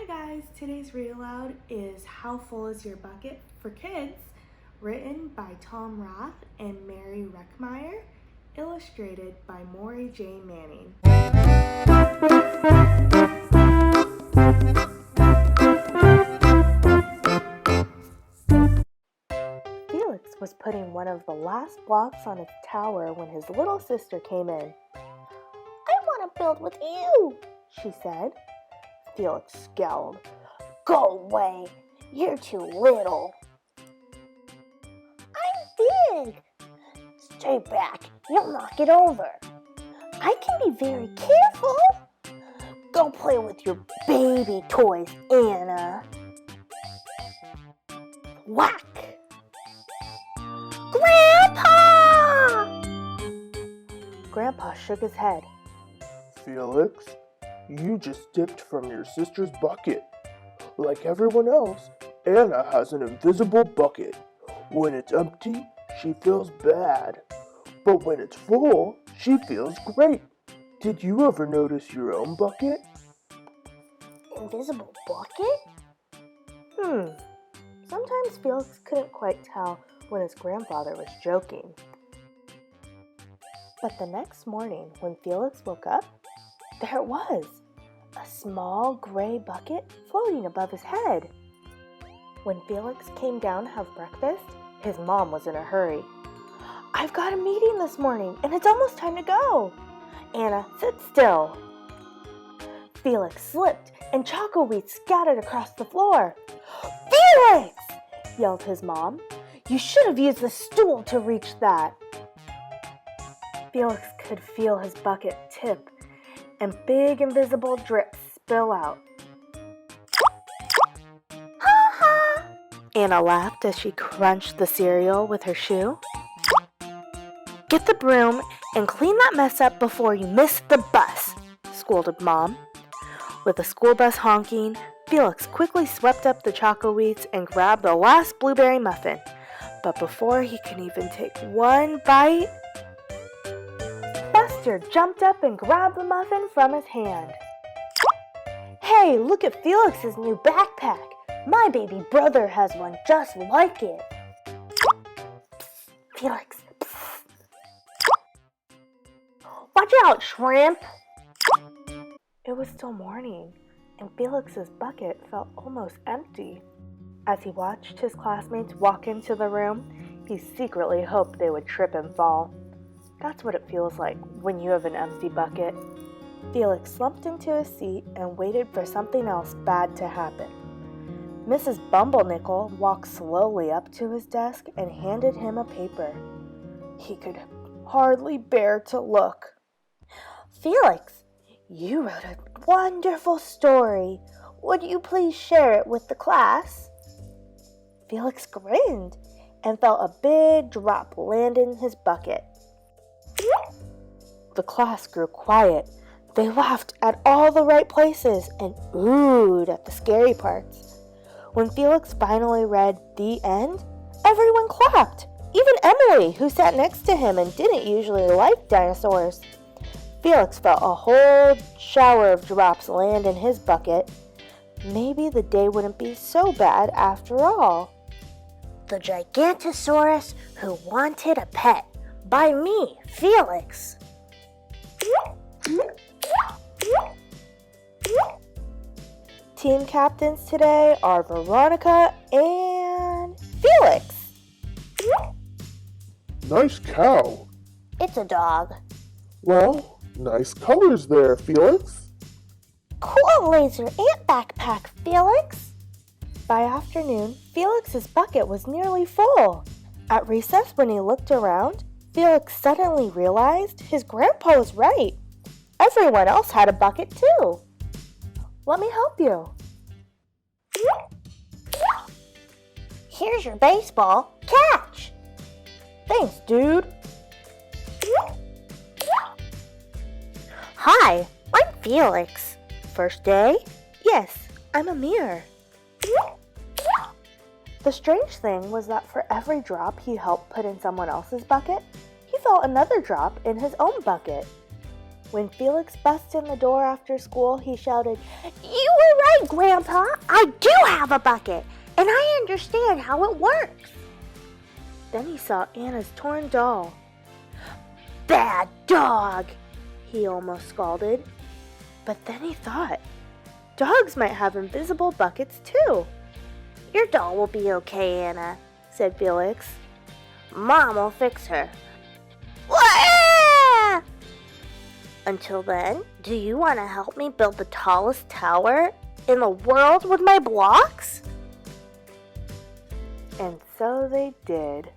Hi guys, today's Read Aloud is How Full Is Your Bucket for Kids, written by Tom Roth and Mary Reckmeyer, illustrated by Maury J. Manning. Felix was putting one of the last blocks on his tower when his little sister came in. "I want to build with you," she said. Felix scowled. "Go away, you're too little." "I'm big." "Stay back, you'll knock it over." "I can be very careful." "Go play with your baby toys, Anna." Whack! "Grandpa!" Grandpa shook his head. "Felix, you just dipped from your sister's bucket. Like everyone else, Anna has an invisible bucket. When it's empty, she feels bad. But when it's full, she feels great. Did you ever notice your own bucket?" Invisible bucket? Sometimes Felix couldn't quite tell when his grandfather was joking. But the next morning, when Felix woke up, there it was, a small gray bucket floating above his head. When Felix came down to have breakfast, his mom was in a hurry. "I've got a meeting this morning, and it's almost time to go." "Anna, sit still." Felix slipped, and choco weeds scattered across the floor. "Felix!" yelled his mom. "You should have used the stool to reach that." Felix could feel his bucket tip and big invisible drips spill out. "Ha ha!" Anna laughed as she crunched the cereal with her shoe. "Get the broom and clean that mess up before you miss the bus," scolded Mom. With the school bus honking, Felix quickly swept up the choco wheats and grabbed the last blueberry muffin. But before he could even take one bite, Buster jumped up and grabbed the muffin from his hand. "Hey, look at Felix's new backpack. My baby brother has one just like it." "Psst, Felix, psst." "Watch out, shrimp." It was still morning, and Felix's bucket felt almost empty. As he watched his classmates walk into the room, he secretly hoped they would trip and fall. That's what it feels like when you have an empty bucket. Felix slumped into his seat and waited for something else bad to happen. Mrs. Bumblenickel walked slowly up to his desk and handed him a paper. He could hardly bear to look. "Felix, you wrote a wonderful story. Would you please share it with the class?" Felix grinned and felt a big drop land in his bucket. The class grew quiet. They laughed at all the right places and oohed at the scary parts. When Felix finally read the end, everyone clapped, even Emily, who sat next to him and didn't usually like dinosaurs. Felix felt a whole shower of drops land in his bucket. Maybe the day wouldn't be so bad after all. The Gigantosaurus Who Wanted a Pet, by me, Felix. Team captains today are Veronica and Felix. "Nice cow." "It's a dog." "Well, nice colors there, Felix." "Cool laser ant backpack, Felix." By afternoon, Felix's bucket was nearly full. At recess, when he looked around, Felix suddenly realized his grandpa was right. Everyone else had a bucket too. "Let me help you." "Here's your baseball. Catch." "Thanks, dude." "Hi, I'm Felix." "First day?" "Yes, I'm Amir." The strange thing was that for every drop he helped put in someone else's bucket, he felt another drop in his own bucket. When Felix busted in the door after school, he shouted, "You were right, Grandpa! I do have a bucket, and I understand how it works!" Then he saw Anna's torn doll. "Bad dog!" he almost scalded. But then he thought, dogs might have invisible buckets too. "Your doll will be okay, Anna," said Felix. "Mom will fix her." Wah! "Until then, do you want to help me build the tallest tower in the world with my blocks?" And so they did.